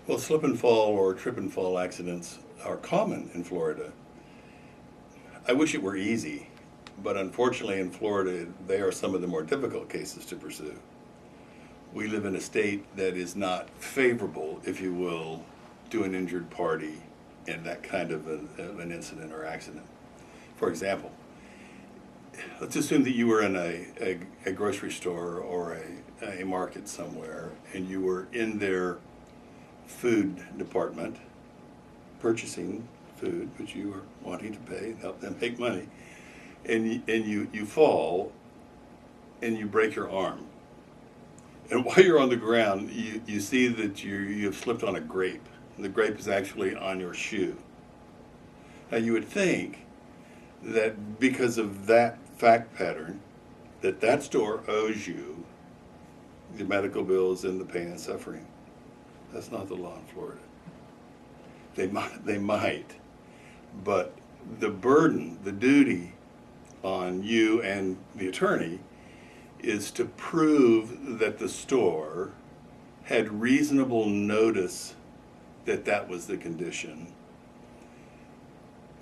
Well, slip and fall or trip and fall accidents are common in Florida. I wish it were easy, but unfortunately in Florida, they are some of the more difficult cases to pursue. We live in a state that is not favorable, if you will, to an injured party in that kind of an incident or accident. For example, let's assume that you were in a grocery store or a market somewhere and you were in their food department purchasing food, which you were wanting to pay, help them make money, and you fall and you break your arm. And while you're on the ground, you see that you have slipped on a grape. The grape is actually on your shoe. Now you would think that because of that fact pattern, that store owes you the medical bills and the pain and suffering. That's not the law in Florida. They might, but the burden, the duty on you and the attorney is to prove that the store had reasonable notice that that was the condition.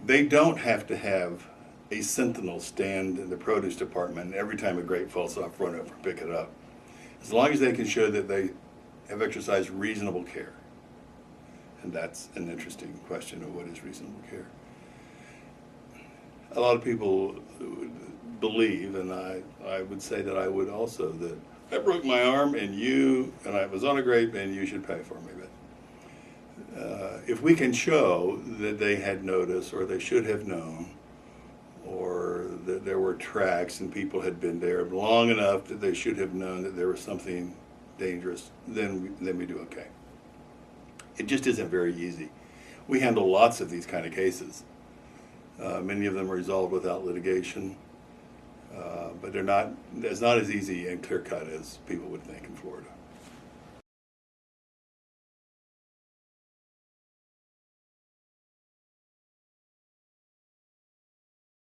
They don't have to have a sentinel stand in the produce department and every time a grape falls off, run over and pick it up. As long as they can show that they have exercised reasonable care. And that's an interesting question of what is reasonable care. A lot of people believe, and I would say that I would also, that I broke my arm and I was on a grape and you should pay for me. But if we can show that they had notice or they should have known, or that there were tracks and people had been there long enough that they should have known that there was something dangerous, then we do okay. It just isn't very easy. We handle lots of these kind of cases. Many of them are resolved without litigation, but it's not as easy and clear-cut as people would think in Florida.